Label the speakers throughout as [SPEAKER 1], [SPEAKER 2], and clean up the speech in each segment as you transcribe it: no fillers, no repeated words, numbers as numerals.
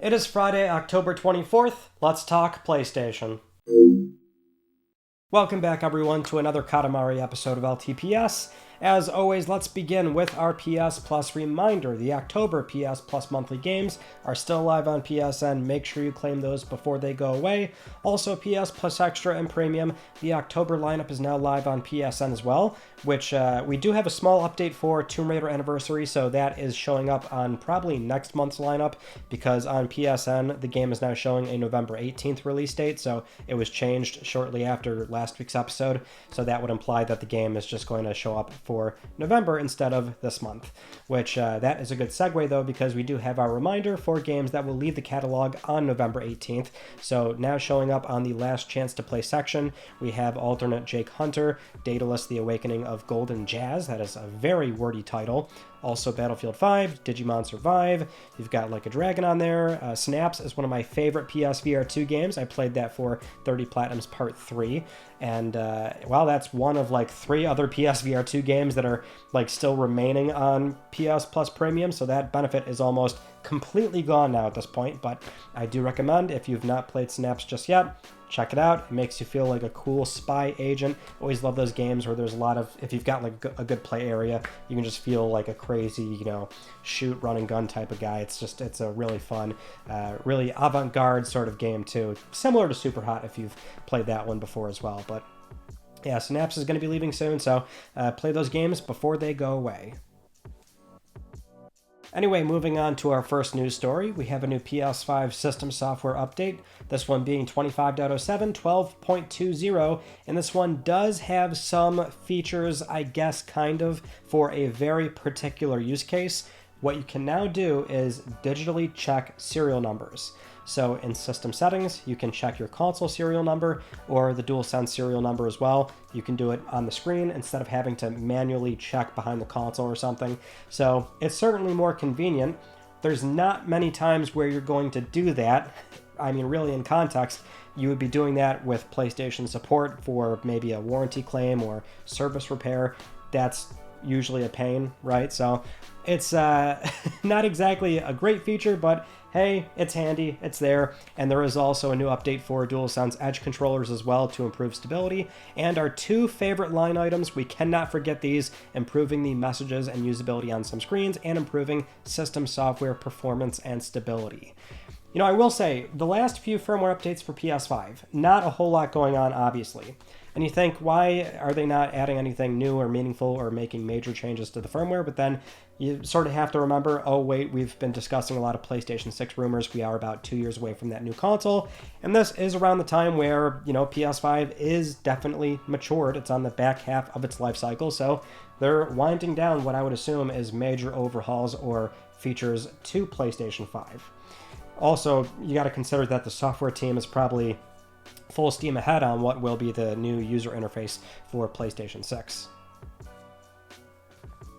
[SPEAKER 1] It is Friday, October 24th. Let's talk PlayStation. Welcome back, everyone, to another Katamari episode of LTPS. As always, let's begin with our PS Plus reminder. The October PS Plus monthly games are still live on PSN. Make sure you claim those before they go away. Also, PS Plus Extra and Premium, the October lineup is now live on PSN as well, which we do have a small update for Tomb Raider Anniversary, so that is showing up on probably next month's lineup, because on PSN, the game is now showing a November 18th release date, so it was changed shortly after last week's episode, so that would imply that the game is just going to show up for November instead of this month, which that is a good segue though, because we do have our reminder for games that will leave the catalog on November 18th. So now showing up on the last chance to play section, we have Alternate Jake Hunter, Daedalus: The Awakening of Golden Jazz. That is a very wordy title. Also Battlefield 5, Digimon Survive, you've got Like a Dragon on there. Snaps is one of my favorite PSVR2 games. I played that for 30 Platinums Part 3, and well, that's one of like 3 other PSVR2 games that are like still remaining on PS Plus Premium, so that benefit is almost completely gone now at this point, but I do recommend, if you've not played Snaps just yet, check it out. It makes you feel like a cool spy agent. Always love those games where there's a lot of, if you've got like a good play area, you can just feel like a crazy, shoot, run and gun type of guy. It's a really fun, really avant-garde sort of game too. Similar to Super Hot if you've played that one before as well. But yeah, Synapse is going to be leaving soon, so play those games before they go away. Anyway, moving on to our first news story, we have a new PS5 system software update, this one being 25.07, 12.20, and this one does have some features, I guess, kind of, for a very particular use case. What you can now do is digitally check serial numbers. So in system settings, you can check your console serial number or the DualSense serial number as well. You can do it on the screen instead of having to manually check behind the console or something. So it's certainly more convenient. There's not many times where you're going to do that. I mean, really in context, you would be doing that with PlayStation support for maybe a warranty claim or service repair. That's usually a pain, right? So it's not exactly a great feature, but hey, it's handy, it's there, and there is also a new update for DualSense Edge controllers as well to improve stability, and our 2 favorite line items, we cannot forget these, improving the messages and usability on some screens, and improving system software performance and stability. I will say, the last few firmware updates for PS5, not a whole lot going on, obviously. And you think, why are they not adding anything new or meaningful or making major changes to the firmware? But then you sort of have to remember, oh wait, we've been discussing a lot of PlayStation 6 rumors. We are about 2 years away from that new console. And this is around the time where, PS5 is definitely matured. It's on the back half of its life cycle. So they're winding down what I would assume is major overhauls or features to PlayStation 5. Also, you got to consider that the software team is probably full steam ahead on what will be the new user interface for PlayStation 6.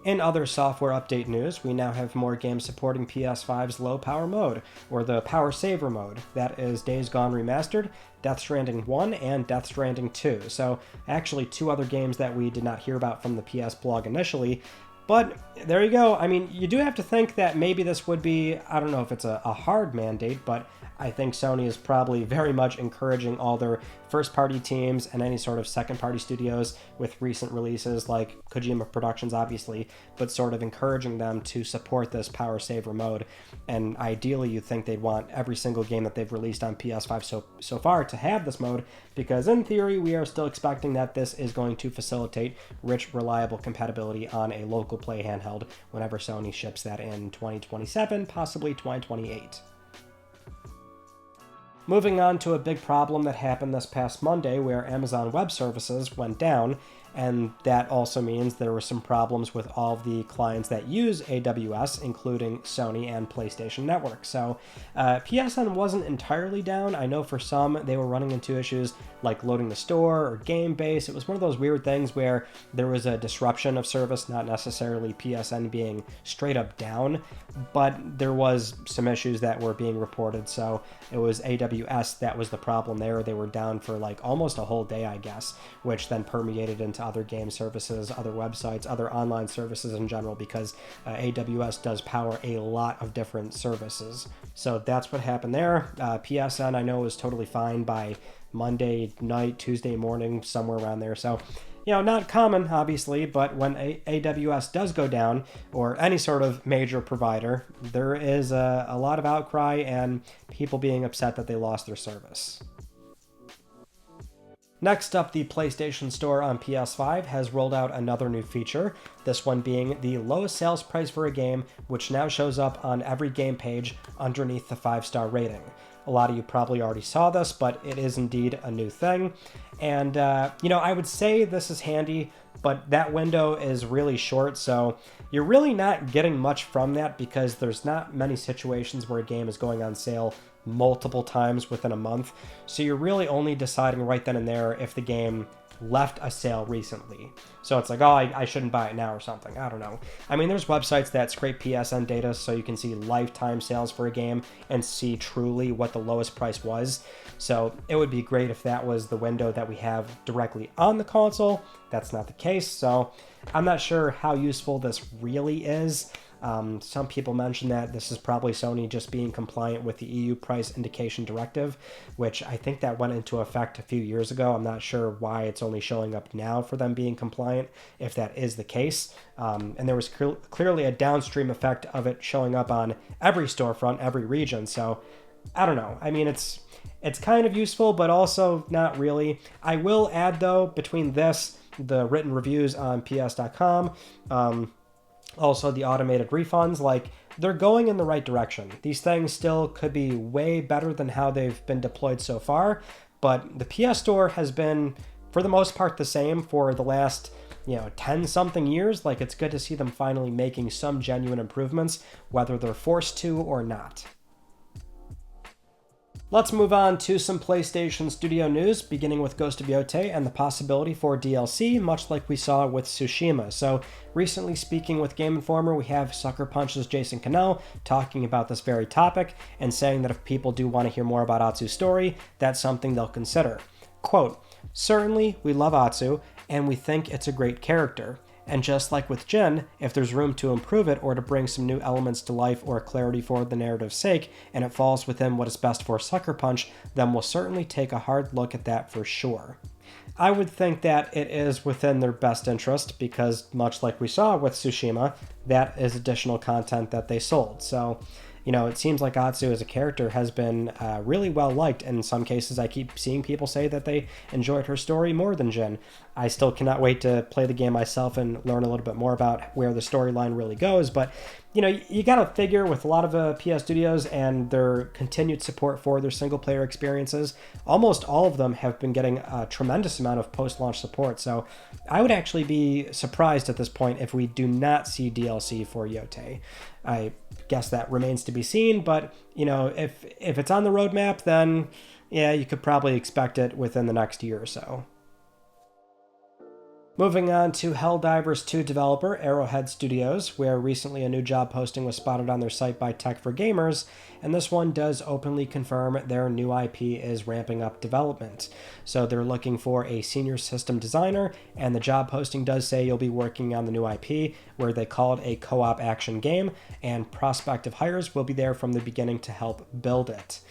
[SPEAKER 1] In other software update news, we now have more games supporting PS5's low power mode, or the power saver mode. That is Days Gone Remastered, Death Stranding 1, and Death Stranding 2. So actually 2 other games that we did not hear about from the PS blog initially. But there you go. I mean, you do have to think that maybe this would be, I don't know if it's a hard mandate, but I think Sony is probably very much encouraging all their first-party teams and any sort of second-party studios with recent releases like Kojima Productions, obviously, but sort of encouraging them to support this power saver mode. And ideally, you'd think they'd want every single game that they've released on PS5 so far to have this mode, because in theory, we are still expecting that this is going to facilitate rich, reliable compatibility on a local play handheld whenever Sony ships that in 2027, possibly 2028. Moving on to a big problem that happened this past Monday where Amazon Web Services went down, and that also means there were some problems with all of the clients that use AWS, including Sony and PlayStation Network. So PSN wasn't entirely down. I know for some they were running into issues like loading the store or game base. It was one of those weird things where there was a disruption of service, not necessarily PSN being straight up down, but there was some issues that were being reported. So it was AWS that was the problem there. They were down for like almost a whole day, I guess, which then permeated into to other game services, other websites, other online services in general, because AWS does power a lot of different services. So that's what happened there. PSN, I know, was totally fine by Monday night, Tuesday morning, somewhere around there. So, not common, obviously, but when AWS does go down, or any sort of major provider, there is a lot of outcry and people being upset that they lost their service. Next up, the PlayStation Store on PS5 has rolled out another new feature, this one being the lowest sales price for a game, which now shows up on every game page underneath the 5-star rating. A lot of you probably already saw this, but it is indeed a new thing. And, I would say this is handy, but that window is really short, so you're really not getting much from that because there's not many situations where a game is going on sale multiple times within a month. So you're really only deciding right then and there if the game left a sale recently. So it's like, oh, I shouldn't buy it now or something. I don't know. I mean, there's websites that scrape PSN data so you can see lifetime sales for a game and see truly what the lowest price was. So it would be great if that was the window that we have directly on the console. That's not the case. So I'm not sure how useful this really is. Some people mention that this is probably Sony just being compliant with the EU price indication directive, which I think that went into effect a few years ago. I'm not sure why it's only showing up now for them being compliant, if that is the case. And there was clearly a downstream effect of it showing up on every storefront, every region. So I don't know. I mean, it's kind of useful, but also not really. I will add, though, between this, the written reviews on PS.com, also the automated refunds, they're going in the right direction. These things still could be way better than how they've been deployed so far, but the PS Store has been, for the most part, the same for the last 10-something years. It's good to see them finally making some genuine improvements, whether they're forced to or not. Let's move on to some PlayStation Studio news, beginning with Ghost of Yotei and the possibility for DLC, much like we saw with Tsushima. So, recently speaking with Game Informer, we have Sucker Punch's Jason Cannell talking about this very topic and saying that if people do want to hear more about Atsu's story, that's something they'll consider. Quote, "Certainly, we love Atsu, and we think it's a great character. And just like with Jin, if there's room to improve it or to bring some new elements to life or clarity for the narrative's sake, and it falls within what is best for Sucker Punch, then we'll certainly take a hard look at that for sure." I would think that it is within their best interest because, much like we saw with Tsushima, that is additional content that they sold. So, it seems like Atsu as a character has been really well liked. In some cases, I keep seeing people say that they enjoyed her story more than Jin. I still cannot wait to play the game myself and learn a little bit more about where the storyline really goes. But, you got to figure with a lot of PS studios and their continued support for their single-player experiences, almost all of them have been getting a tremendous amount of post-launch support. So I would actually be surprised at this point if we do not see DLC for Yotei. I guess that remains to be seen, but, if it's on the roadmap, then, yeah, you could probably expect it within the next year or so. Moving on to Helldivers 2 developer Arrowhead Studios, where recently a new job posting was spotted on their site by Tech for Gamers, and this one does openly confirm their new IP is ramping up development. So they're looking for a senior system designer, and the job posting does say you'll be working on the new IP, where they call it a co-op action game, and prospective hires will be there from the beginning to help build it.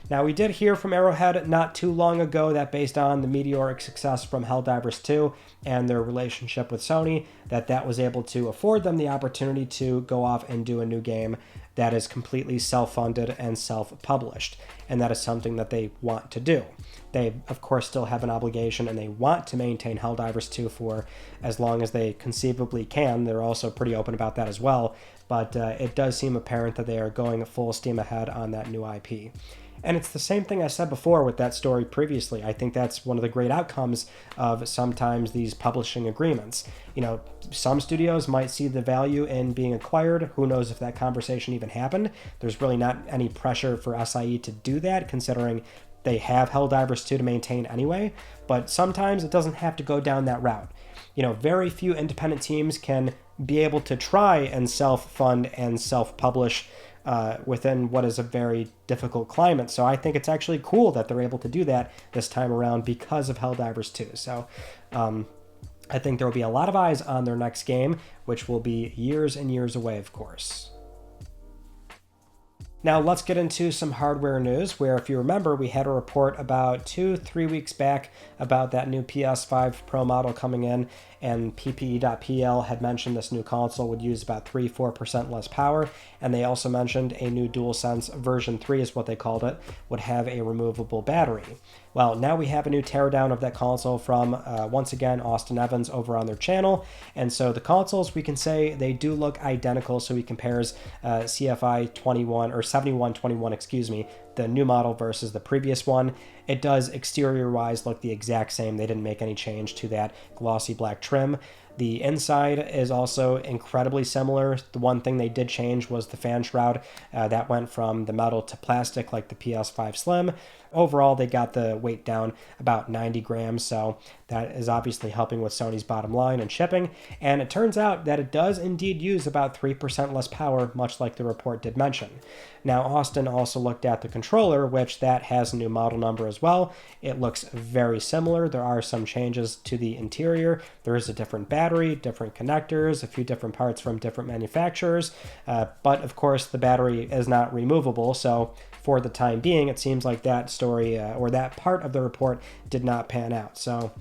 [SPEAKER 1] Now, we did hear from Arrowhead not too long ago that based on the meteoric success from Helldivers 2 and their relationship with Sony, that was able to afford them the opportunity to go off and do a new game that is completely self-funded and self-published. And that is something that they want to do. They, of course, still have an obligation and they want to maintain Helldivers 2 for as long as they conceivably can. They're also pretty open about that as well. But it does seem apparent that they are going full steam ahead on that new IP. And it's the same thing I said before with that story previously. I think that's one of the great outcomes of sometimes these publishing agreements. Some studios might see the value in being acquired. Who knows if that conversation even happened? There's really not any pressure for SIE to do that, considering they have Helldivers 2 to maintain anyway. But sometimes it doesn't have to go down that route. Very few independent teams can be able to try and self-fund and self-publish within what is a very difficult climate. So I think it's actually cool that they're able to do that this time around because of Helldivers 2. So I think there will be a lot of eyes on their next game, which will be years and years away, of course. Now let's get into some hardware news, where if you remember, we had a report about 2-3 weeks back about that new PS5 Pro model coming in, and PPE.pl had mentioned this new console would use about 3-4% less power, and they also mentioned a new DualSense version 3 is what they called it, would have a removable battery. Well, now we have a new teardown of that console from, once again, Austin Evans over on their channel, and so the consoles, we can say they do look identical, so he compares CFI 21, or 7121, excuse me, the new model versus the previous one. It does exterior-wise look the exact same. They didn't make any change to that glossy black trim. The inside is also incredibly similar. The one thing they did change was the fan shroud. That went from the metal to plastic like the PS5 Slim. Overall, they got the weight down about 90 grams, so that is obviously helping with Sony's bottom line and shipping. And it turns out that it does indeed use about 3% less power, much like the report did mention. Now, Austin also looked at the controller, which that has a new model number as well. It looks very similar. There are some changes to the interior. There is a different battery, different connectors, a few different parts from different manufacturers. But of course, the battery is not removable, so for the time being, it seems like that story or that part of the report did not pan out. So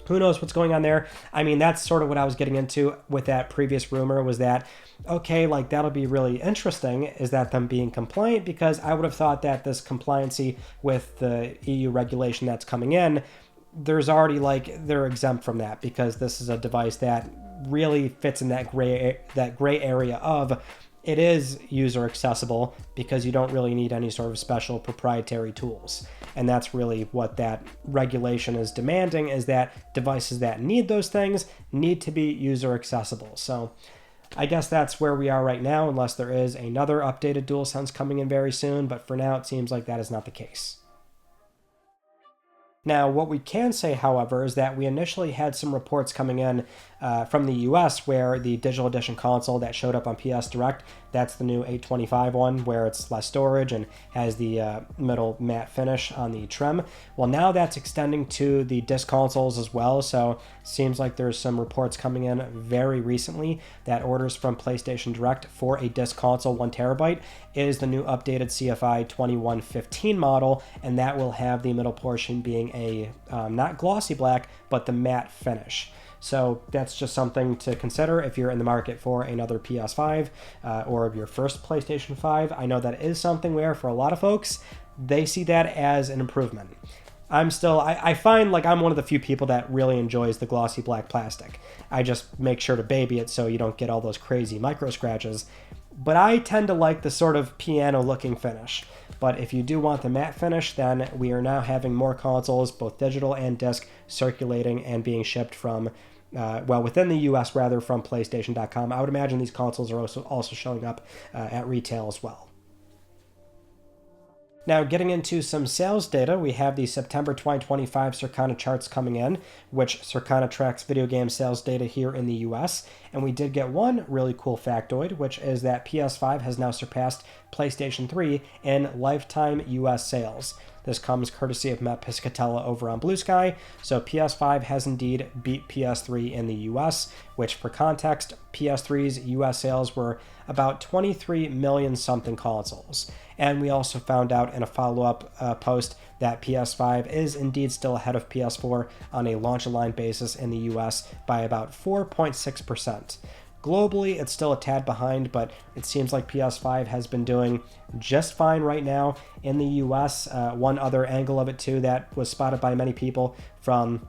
[SPEAKER 1] who knows what's going on there? I mean, that's sort of what I was getting into with that previous rumor, was that, okay, like that'll be really interesting, is that them being compliant, because I would have thought that this compliancy with the EU regulation that's coming in, there's already like, they're exempt from that, because this is a device that really fits in that gray area of, it is user accessible because you don't really need any sort of special proprietary tools. And that's really what that regulation is demanding, is that devices that need those things need to be user accessible. So I guess that's where we are right now, unless there is another updated DualSense coming in very soon. But for now, it seems like that is not the case. Now, what we can say, however, is that we initially had some reports coming in from the US where the digital edition console that showed up on PS Direct, that's the new 825 one, where it's less storage and has the middle matte finish on the trim. Well, now that's extending to the disc consoles as well, so seems like there's some reports coming in very recently that orders from PlayStation Direct for a disc console 1 terabyte is the new updated CFI 2115 model, and that will have the middle portion being a not glossy black, but the matte finish. So that's just something to consider if you're in the market for another PS5 or your first PlayStation 5. I know that is something where, for a lot of folks, they see that as an improvement. I find like I'm one of the few people that really enjoys the glossy black plastic. I just make sure to baby it so you don't get all those crazy micro scratches. But I tend to like the sort of piano looking finish. But if you do want the matte finish, then we are now having more consoles, both digital and disc, circulating and being shipped from within the US rather, from PlayStation.com. I would imagine these consoles are also showing up at retail as well. Now, getting into some sales data, we have the September 2025 Circana charts coming in, which Circana tracks video game sales data here in the US, and we did get one really cool factoid, which is that PS5 has now surpassed PlayStation 3 in lifetime US sales. This comes courtesy of Matt Piscatella over on Blue Sky. So PS5 has indeed beat PS3 in the US, which for context, PS3's US sales were about 23 million something consoles. And we also found out in a follow-up post that PS5 is indeed still ahead of PS4 on a launch-align basis in the US by about 4.6%. Globally, it's still a tad behind, but it seems like PS5 has been doing just fine right now in the US. One other angle of it, too, that was spotted by many people from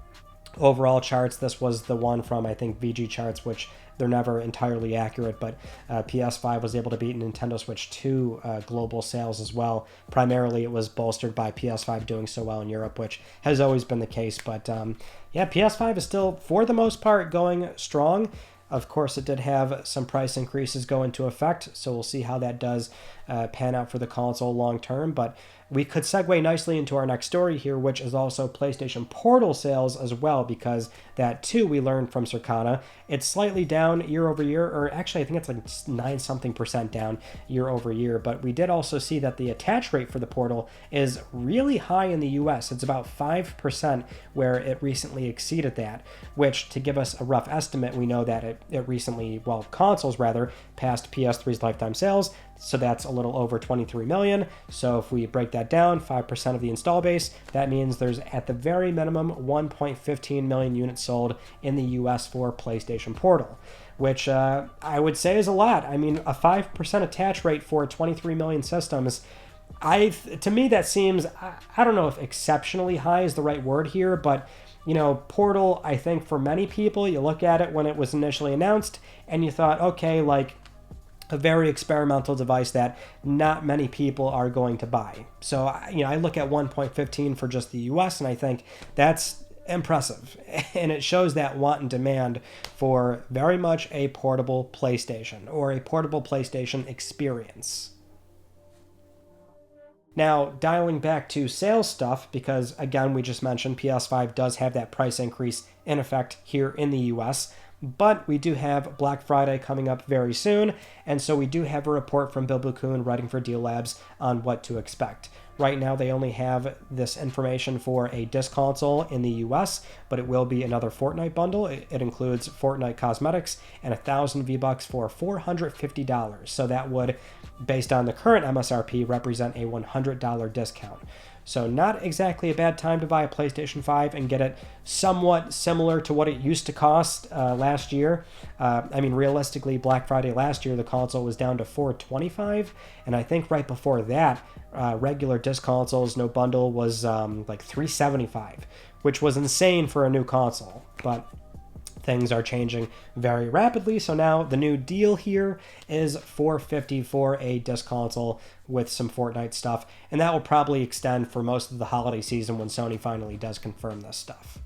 [SPEAKER 1] overall charts, this was the one from, I think, VG charts, which they're never entirely accurate, but PS5 was able to beat Nintendo Switch 2 global sales as well. Primarily, it was bolstered by PS5 doing so well in Europe, which has always been the case. But yeah, PS5 is still, for the most part, going strong. Of course, it did have some price increases go into effect, so we'll see how that does pan out for the console long term. But we could segue nicely into our next story here, which is also PlayStation Portal sales as well, because that too we learned from Circana. It's slightly down year over year, or actually I think it's like 9-something% down year over year. But we did also see that the attach rate for the Portal is really high in the US. It's about 5%, where it recently exceeded that, which, to give us a rough estimate, we know that it recently, well, consoles rather, passed PS3's lifetime sales. So that's a little over 23 million. So if we break that down, 5% of the install base, that means there's at the very minimum 1.15 million units sold in the US for PlayStation Portal, which I would say is a lot. I mean, a 5% attach rate for 23 million systems, to me that seems, I don't know if exceptionally high is the right word here, but Portal, I think for many people, you look at it when it was initially announced and you thought, okay, like, a very experimental device that not many people are going to buy. So, I look at 1.15 for just the US and I think that's impressive. And it shows that want and demand for very much a portable PlayStation, or a portable PlayStation experience. Now, dialing back to sales stuff, because again, we just mentioned PS5 does have that price increase in effect here in the US, but we do have Black Friday coming up very soon, and so we do have a report from Bill Bukun writing for Deal Labs on what to expect. Right now, they only have this information for a disc console in the US, but it will be another Fortnite bundle. It includes Fortnite cosmetics and 1,000 V-Bucks for $450. So that would, based on the current MSRP, represent a $100 discount. So not exactly a bad time to buy a PlayStation 5 and get it somewhat similar to what it used to cost last year. I mean, realistically, Black Friday last year, the console was down to $425, and I think right before that, regular disc consoles, no bundle, was like $375, which was insane for a new console. But things are changing very rapidly, so now the new deal here is $450 for a disc console with some Fortnite stuff, and that will probably extend for most of the holiday season when Sony finally does confirm this stuff.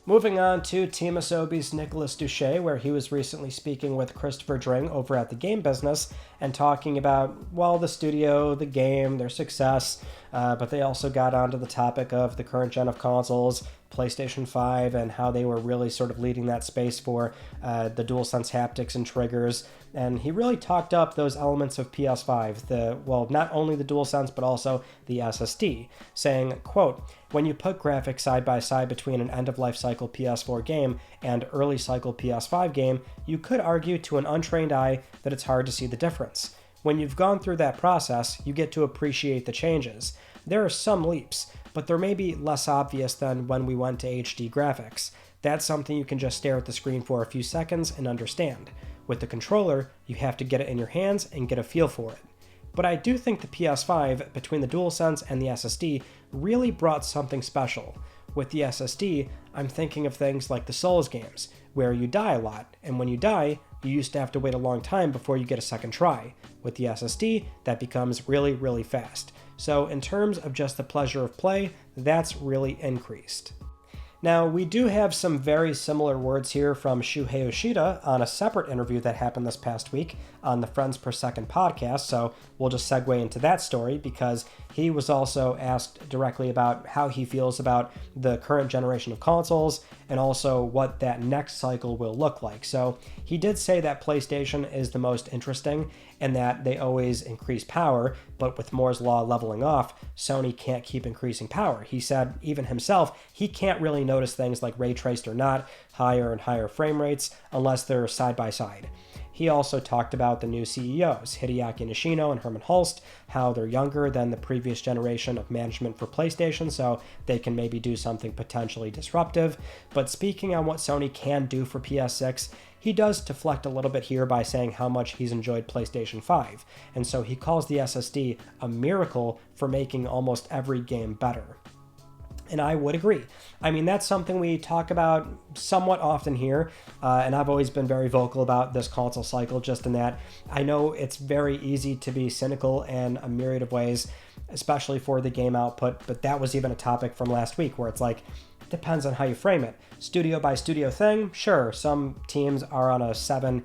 [SPEAKER 1] Moving on to Team Asobi's Nicolas Duché, where he was recently speaking with Christopher Dring over at The Game Business and talking about, well, the studio, the game, their success, but they also got onto the topic of the current gen of consoles, PlayStation 5, and how they were really sort of leading that space for the DualSense haptics and triggers. And he really talked up those elements of PS5, not only the DualSense, but also the SSD, saying, quote, "When you put graphics side by side between an end-of-life cycle PS4 game and early cycle PS5 game, you could argue to an untrained eye that it's hard to see the difference. When you've gone through that process, you get to appreciate the changes. There are some leaps, but they're maybe less obvious than when we went to HD graphics. That's something you can just stare at the screen for a few seconds and understand. With the controller, you have to get it in your hands and get a feel for it. But I do think the PS5, between the DualSense and the SSD, really brought something special. With the SSD, I'm thinking of things like the Souls games, where you die a lot, and when you die, you used to have to wait a long time before you get a second try. With the SSD, that becomes really, really fast. So in terms of just the pleasure of play, that's really increased." Now, we do have some very similar words here from Shuhei Yoshida on a separate interview that happened this past week on the Friends Per Second podcast, so we'll just segue into that story because he was also asked directly about how he feels about the current generation of consoles and also what that next cycle will look like. So he did say that PlayStation is the most interesting and that they always increase power, but with Moore's Law leveling off, Sony can't keep increasing power. He said, even himself, he can't really notice things like ray traced or not, higher and higher frame rates, unless they're side by side. He also talked about the new CEOs, Hideaki Nishino and Herman Hulst, how they're younger than the previous generation of management for PlayStation, so they can maybe do something potentially disruptive. But speaking on what Sony can do for PS6, he does deflect a little bit here by saying how much he's enjoyed PlayStation 5, and so he calls the SSD a miracle for making almost every game better. And I would agree. I mean, that's something we talk about somewhat often here, and I've always been very vocal about this console cycle, just in that I know it's very easy to be cynical in a myriad of ways, especially for the game output, but that was even a topic from last week where it's like, it depends on how you frame it. Studio by studio thing, sure, some teams are on a 7-8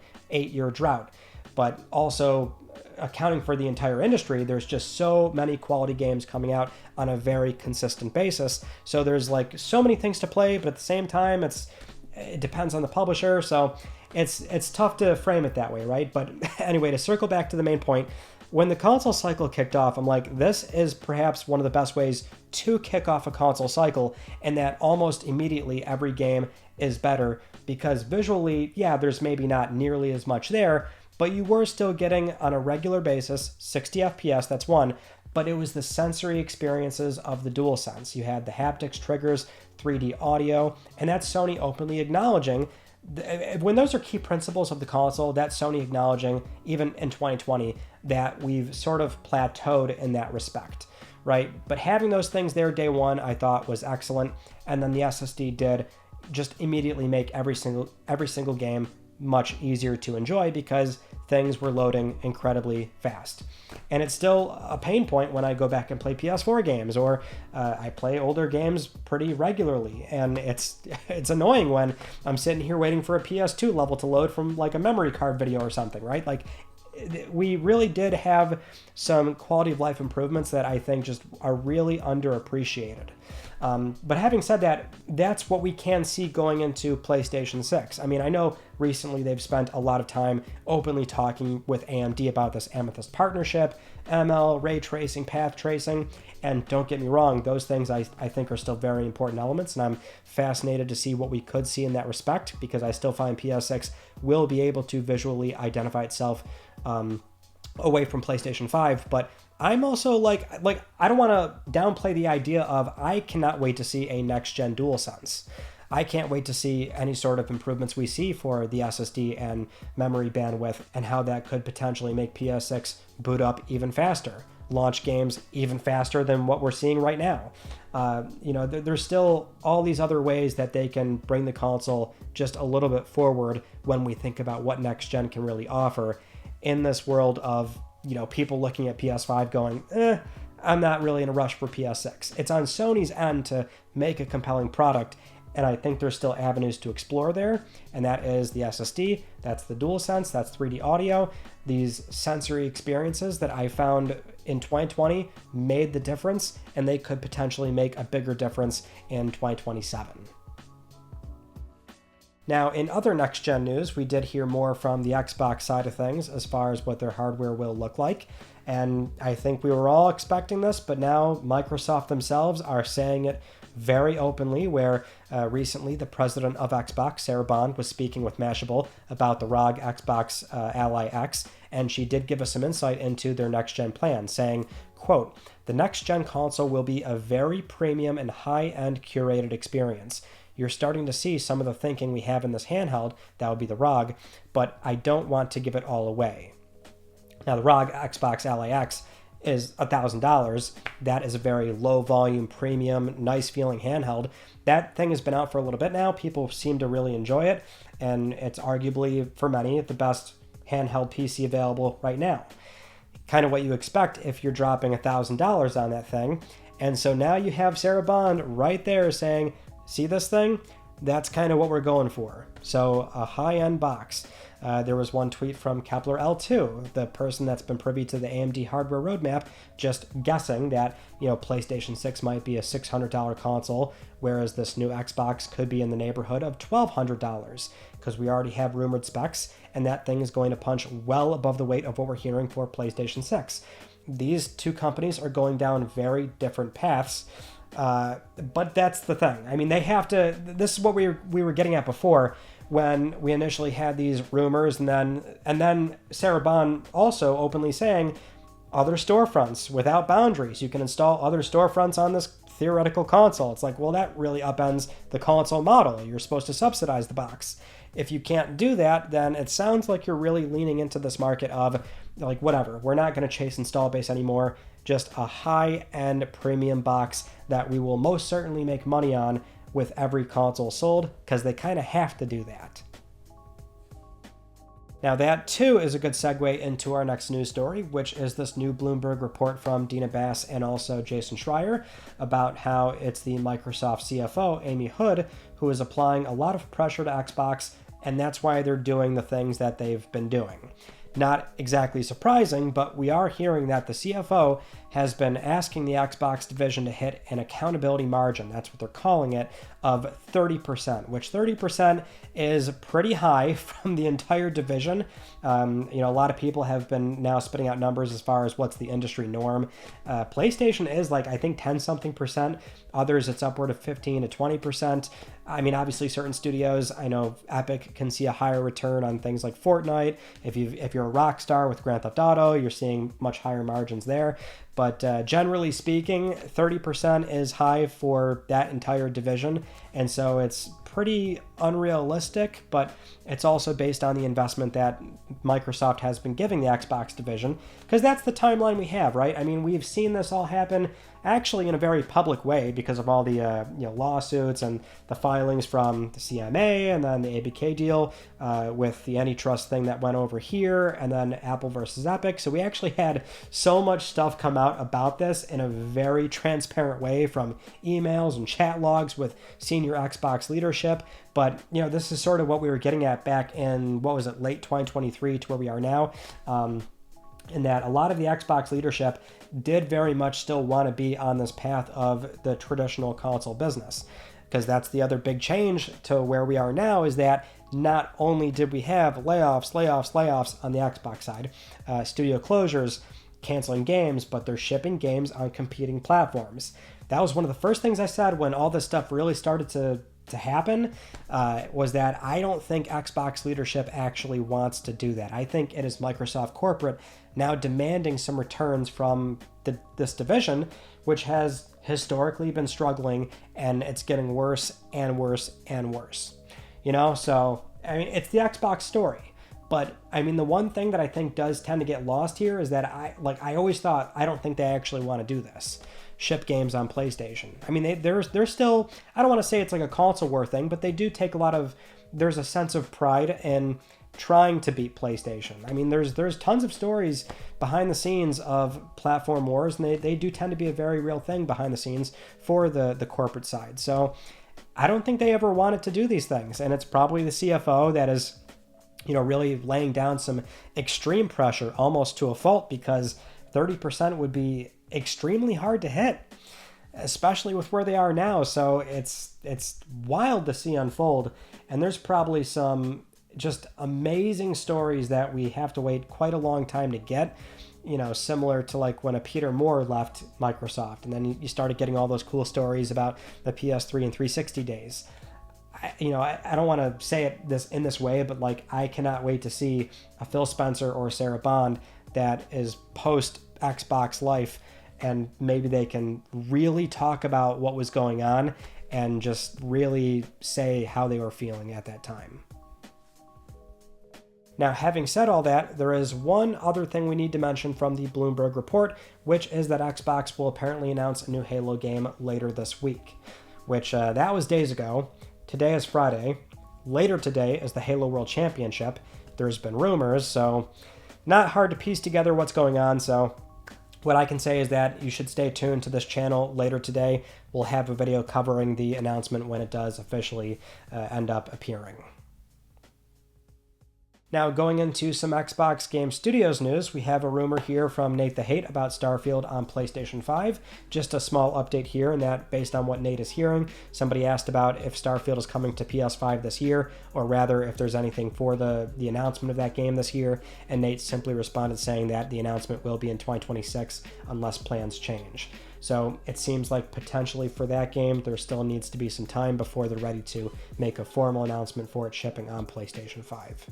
[SPEAKER 1] year drought, but also accounting for the entire industry, there's just so many quality games coming out on a very consistent basis. So there's like so many things to play, but at the same time, it depends on the publisher. So it's tough to frame it that way, right? But anyway, to circle back to the main point, when the console cycle kicked off, I'm like, this is perhaps one of the best ways to kick off a console cycle, and that almost immediately every game is better because visually, yeah, there's maybe not nearly as much there, but you were still getting on a regular basis 60 FPS, that's one, but it was the sensory experiences of the DualSense. You had the haptics triggers, 3D audio, and that's Sony openly acknowledging. When those are key principles of the console, that's Sony acknowledging, even in 2020, that we've sort of plateaued in that respect, right? But having those things there day one, I thought was excellent. And then the SSD did just immediately make every single game much easier to enjoy because things were loading incredibly fast. And it's still a pain point when I go back and play PS4 games, or I play older games pretty regularly. And it's annoying when I'm sitting here waiting for a PS2 level to load from like a memory card video or something, right? Like, we really did have some quality of life improvements that I think just are really underappreciated. But having said that, that's what we can see going into PlayStation 6. I mean, I know recently they've spent a lot of time openly talking with AMD about this Amethyst partnership, ML, ray tracing, path tracing, and don't get me wrong, those things I think are still very important elements, and I'm fascinated to see what we could see in that respect, because I still find PS6 will be able to visually identify itself away from PlayStation 5, but I'm also like I don't want to downplay the idea of I cannot wait to see a next-gen DualSense. I can't wait to see any sort of improvements we see for the SSD and memory bandwidth and how that could potentially make PS6 boot up even faster, launch games even faster than what we're seeing right now. There's still all these other ways that they can bring the console just a little bit forward when we think about what next-gen can really offer in this world of people looking at PS5 going, I'm not really in a rush for PS6. It's on Sony's end to make a compelling product, and I think there's still avenues to explore there, and that is the SSD, that's the DualSense, that's 3D audio. These sensory experiences that I found in 2020 made the difference, and they could potentially make a bigger difference in 2027. Now, in other next-gen news, we did hear more from the Xbox side of things as far as what their hardware will look like. And I think we were all expecting this, but now Microsoft themselves are saying it very openly, where recently the president of Xbox, Sarah Bond, was speaking with Mashable about the ROG Xbox Ally X, and she did give us some insight into their next-gen plan, saying, quote, "The next-gen console will be a very premium and high-end curated experience. You're starting to see some of the thinking we have in this handheld, that would be the ROG, but I don't want to give it all away." Now, the ROG Xbox Ally X is $1,000. That is a very low volume, premium, nice feeling handheld. That thing has been out for a little bit now. People seem to really enjoy it, and it's arguably, for many, the best handheld PC available right now. Kind of what you expect if you're dropping $1,000 on that thing. And so now you have Sarah Bond right there saying, see this thing? That's kind of what we're going for. So a high-end box. There was one tweet from Kepler L2, the person that's been privy to the AMD hardware roadmap, just guessing that, PlayStation 6 might be a $600 console, whereas this new Xbox could be in the neighborhood of $1,200, because we already have rumored specs, and that thing is going to punch well above the weight of what we're hearing for PlayStation 6. These two companies are going down very different paths, but that's the thing. I mean, they have to. This is what we were getting at before when we initially had these rumors, and then Sarah Bond also openly saying other storefronts without boundaries. You can install other storefronts on this theoretical console. It's like, well, that really upends the console model. You're supposed to subsidize the box. If you can't do that, then it sounds like you're really leaning into this market of like, whatever, we're not going to chase install base anymore. Just a high-end premium box that we will most certainly make money on with every console sold, because they kind of have to do that. Now that too is a good segue into our next news story, which is this new Bloomberg report from Dina Bass and also Jason Schreier about how it's the Microsoft CFO, Amy Hood, who is applying a lot of pressure to Xbox, and that's why they're doing the things that they've been doing. Not exactly surprising, but we are hearing that the CFO has been asking the Xbox division to hit an accountability margin, that's what they're calling it, of 30%, which 30% is pretty high from the entire division. A lot of people have been now spitting out numbers as far as what's the industry norm. PlayStation is like, I think 10-something%. Others, it's upward of 15 to 20%. I mean, obviously certain studios, I know Epic can see a higher return on things like Fortnite. If you're a Rockstar with Grand Theft Auto, you're seeing much higher margins there. But generally speaking, 30% is high for that entire division. And so it's pretty unrealistic, but it's also based on the investment that Microsoft has been giving the Xbox division, because that's the timeline we have, right? I mean, we've seen this all happen actually in a very public way because of all the lawsuits and the filings from the CMA, and then the ABK deal with the antitrust thing that went over here, and then Apple versus Epic. So we actually had so much stuff come out about this in a very transparent way, from emails and chat logs with senior Xbox leadership. But this is sort of what we were getting at back in, what was it, late 2023 to where we are now. In that a lot of the Xbox leadership did very much still want to be on this path of the traditional console business. Because that's the other big change to where we are now, is that not only did we have layoffs on the Xbox side, studio closures, canceling games, but they're shipping games on competing platforms. That was one of the first things I said when all this stuff really started to happen, was that I don't think Xbox leadership actually wants to do that. I think it is Microsoft corporate now demanding some returns from this division, which has historically been struggling, and it's getting worse and worse and worse. So I mean, it's the Xbox story. But I mean, the one thing that I think does tend to get lost here is that I always thought, I don't think they actually want to do this. Ship games on PlayStation. I mean, they're still, I don't want to say it's like a console war thing, but they do take there's a sense of pride in trying to beat PlayStation. I mean, there's tons of stories behind the scenes of platform wars, and they do tend to be a very real thing behind the scenes for the corporate side. So I don't think they ever wanted to do these things, and it's probably the CFO that is really laying down some extreme pressure, almost to a fault, because 30% would be extremely hard to hit, especially with where they are now. So it's wild to see unfold, and there's probably some just amazing stories that we have to wait quite a long time to get, similar to like when a Peter Moore left Microsoft, and then you started getting all those cool stories about the PS3 and 360 days. I don't want to say it in this way, but like, I cannot wait to see a Phil Spencer or Sarah Bond that is post Xbox life, and maybe they can really talk about what was going on and just really say how they were feeling at that time. Now, having said all that, there is one other thing we need to mention from the Bloomberg report, which is that Xbox will apparently announce a new Halo game later this week, which that was days ago. Today is Friday. Later today is the Halo World Championship. There's been rumors, so not hard to piece together what's going on. So what I can say is that you should stay tuned to this channel later today. We'll have a video covering the announcement when it does officially end up appearing. Now, going into some Xbox Game Studios news, we have a rumor here from Nate the Hate about Starfield on PlayStation 5. Just a small update here, and that based on what Nate is hearing, somebody asked about if Starfield is coming to PS5 this year, or rather if there's anything for the announcement of that game this year, and Nate simply responded saying that the announcement will be in 2026 unless plans change. So it seems like potentially for that game, there still needs to be some time before they're ready to make a formal announcement for it shipping on PlayStation 5.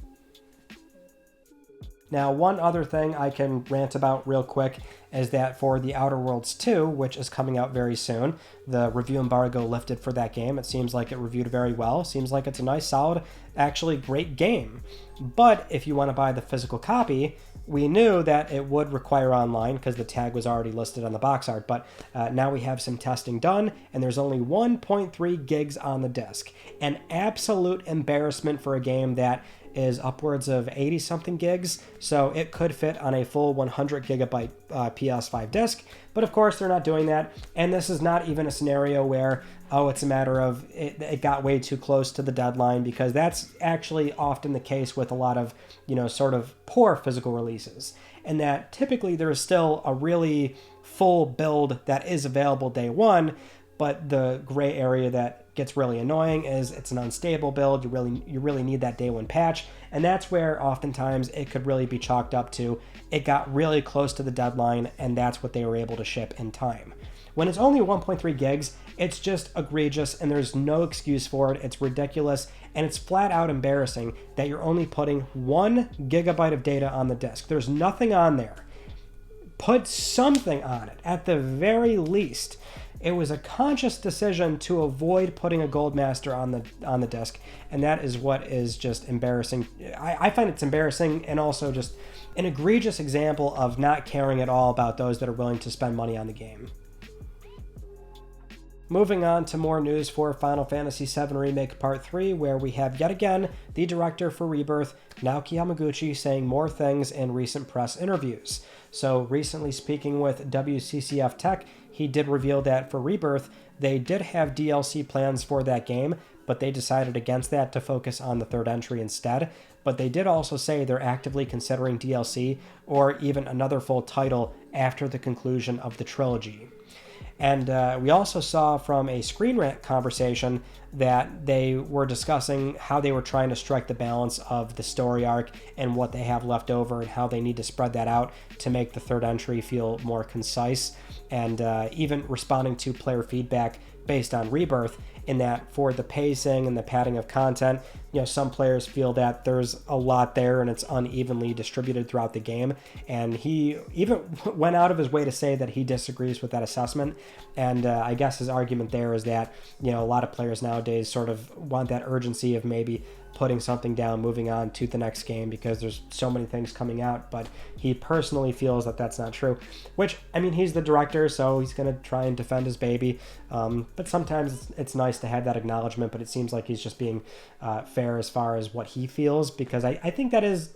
[SPEAKER 1] Now, one other thing I can rant about real quick is that for The Outer Worlds 2, which is coming out very soon, the review embargo lifted for that game. It seems like it reviewed very well. Seems like it's a nice, solid, actually great game. But if you want to buy the physical copy, we knew that it would require online because the tag was already listed on the box art. But now we have some testing done, and there's only 1.3 gigs on the disc. An absolute embarrassment for a game that is upwards of 80 something gigs, so it could fit on a full 100 gigabyte PS5 disc. But of course they're not doing that, and this is not even a scenario where, oh, it's a matter of it got way too close to the deadline, because that's actually often the case with a lot of, sort of poor physical releases, and that typically there is still a really full build that is available day one, but the gray area that gets really annoying is it's an unstable build. You really need that day one patch, and that's where oftentimes it could really be chalked up to it got really close to the deadline, and that's what they were able to ship in time. When it's only 1.3 gigs, it's just egregious, and there's no excuse for it. It's ridiculous, and it's flat out embarrassing that you're only putting 1 gigabyte of data on the disk. There's nothing on there. Put something on it at the very least. It was a conscious decision to avoid putting a gold master on the disc, and that is what is just embarrassing. I find it's embarrassing, and also just an egregious example of not caring at all about those that are willing to spend money on the game. Moving on to more news for Final Fantasy VII Remake Part 3, where we have yet again the director for Rebirth, Naoki Yamaguchi, saying more things in recent press interviews. So recently speaking with WCCF Tech, he did reveal that for Rebirth, they did have DLC plans for that game, but they decided against that to focus on the third entry instead. But they did also say they're actively considering DLC or even another full title after the conclusion of the trilogy. And we also saw from a Screen Rant conversation that they were discussing how they were trying to strike the balance of the story arc and what they have left over, and how they need to spread that out to make the third entry feel more concise, and even responding to player feedback based on Rebirth, in that for the pacing and the padding of content, some players feel that there's a lot there and it's unevenly distributed throughout the game. And he even went out of his way to say that he disagrees with that assessment. And I guess his argument there is that, a lot of players nowadays sort of want that urgency of maybe putting something down, moving on to the next game, because there's so many things coming out. But he personally feels that that's not true, which, he's the director, so he's going to try and defend his baby. But sometimes it's nice to have that acknowledgement, but it seems like he's just being fair as far as what he feels, because I think that is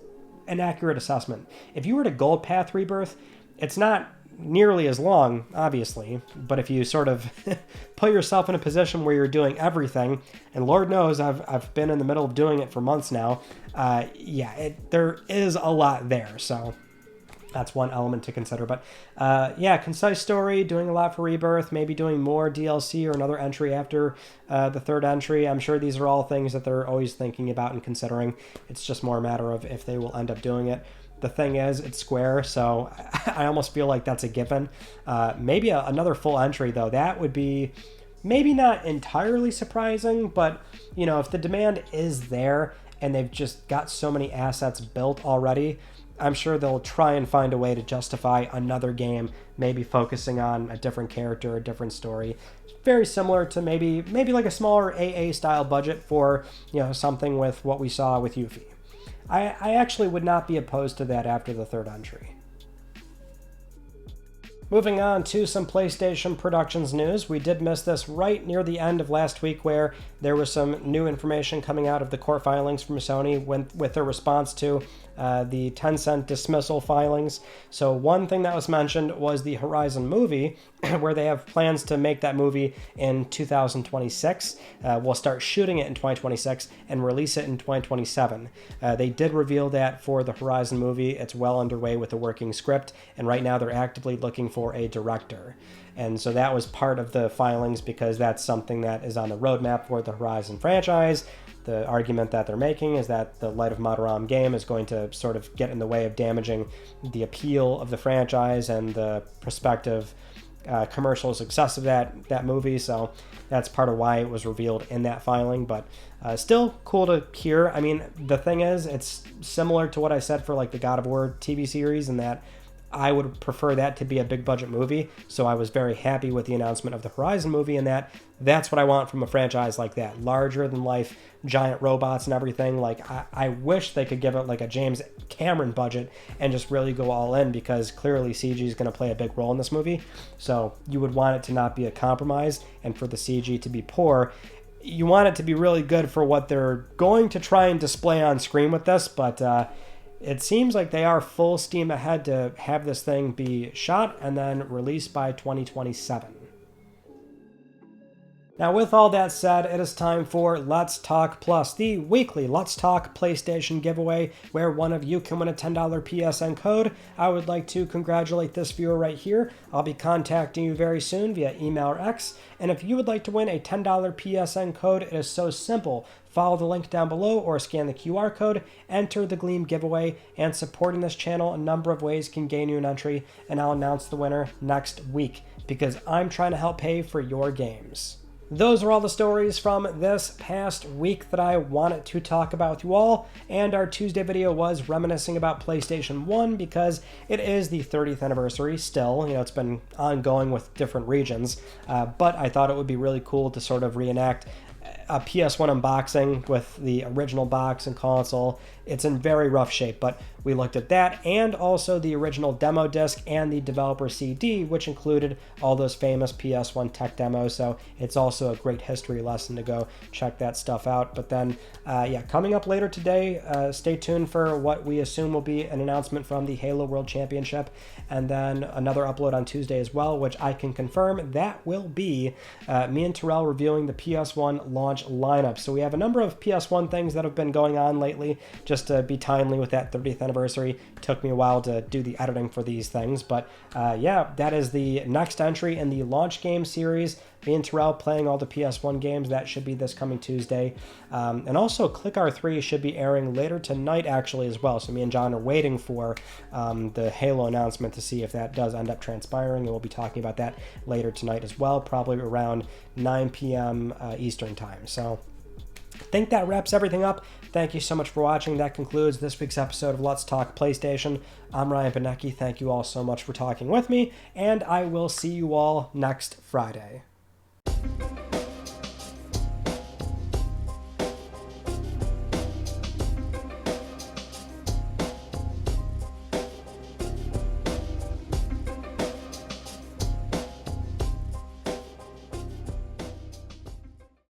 [SPEAKER 1] an accurate assessment. If you were to Gold Path Rebirth, it's not nearly as long, obviously, but if you sort of put yourself in a position where you're doing everything, and Lord knows I've been in the middle of doing it for months now, there is a lot there, so that's one element to consider. But concise story, doing a lot for Rebirth, maybe doing more DLC or another entry after the third entry. I'm sure these are all things that they're always thinking about and considering. It's just more a matter of if they will end up doing it. The thing is, it's Square, so I almost feel like that's a given. Maybe another full entry, though. That would be maybe not entirely surprising, but, if the demand is there and they've just got so many assets built already, I'm sure they'll try and find a way to justify another game, maybe focusing on a different character, a different story. Very similar to maybe like a smaller AA-style budget for, something with what we saw with Yuffie. I actually would not be opposed to that after the third entry. Moving on to some PlayStation Productions news. We did miss this right near the end of last week, where there was some new information coming out of the court filings from Sony with their response to the Tencent dismissal filings. So one thing that was mentioned was the Horizon movie, where they have plans to make that movie in 2026. We'll start shooting it in 2026 and release it in 2027. They did reveal that for the Horizon movie, it's well underway with the working script, and right now they're actively looking for a director. And so that was part of the filings, because that's something that is on the roadmap for the Horizon franchise. The argument that they're making is that the Light of Mataram game is going to sort of get in the way of damaging the appeal of the franchise and the prospective commercial success of that movie. So that's part of why it was revealed in that filing, but still cool to hear. The thing is, it's similar to what I said for like the God of War TV series, in that I would prefer that to be a big budget movie. So I was very happy with the announcement of the Horizon movie, and that's what I want from a franchise like that. Larger than life, giant robots and everything. Like I wish they could give it like a James Cameron budget and just really go all in, because clearly CG is going to play a big role in this movie. So you would want it to not be a compromise, and for the CG to be poor. you want it to be really good for what they're going to try and display on screen with this, but it seems like they are full steam ahead to have this thing be shot and then released by 2027. Now, with all that said, it is time for Let's Talk Plus, the weekly Let's Talk PlayStation giveaway, where one of you can win a $10 PSN code. I would like to congratulate this viewer right here. I'll be contacting you very soon via email or X, and if you would like to win a $10 PSN code, it is so simple. Follow the link down below or scan the QR code, enter the Gleam giveaway, and supporting this channel a number of ways can gain you an entry, and I'll announce the winner next week, because I'm trying to help pay for your games. Those are all the stories from this past week that I wanted to talk about with you all, and our Tuesday video was reminiscing about PlayStation 1 because it is the 30th anniversary still. You know, it's been ongoing with different regions, but I thought it would be really cool to sort of reenact a PS1 unboxing with the original box and console. It's in very rough shape, but we looked at that and also the original demo disc and the developer CD, which included all those famous PS1 tech demos. So it's also a great history lesson to go check that stuff out. But then, coming up later today, stay tuned for what we assume will be an announcement from the Halo World Championship, and then another upload on Tuesday as well, which I can confirm that will be me and Terrell reviewing the PS1 launch lineup. So we have a number of PS1 things that have been going on lately, just to be timely with that 30th anniversary. Took me a while to do the editing for these things, but that is the next entry in the launch game series. Me and Terrell playing all the PS1 games. That should be this coming Tuesday. And also Click R3 should be airing later tonight actually as well. So me and John are waiting for the Halo announcement to see if that does end up transpiring, and we'll be talking about that later tonight as well, probably around 9 p.m. Eastern time. So I think that wraps everything up. Thank you so much for watching. That concludes this week's episode of Let's Talk PlayStation. I'm Ryan Benecki. Thank you all so much for talking with me, and I will see you all next Friday.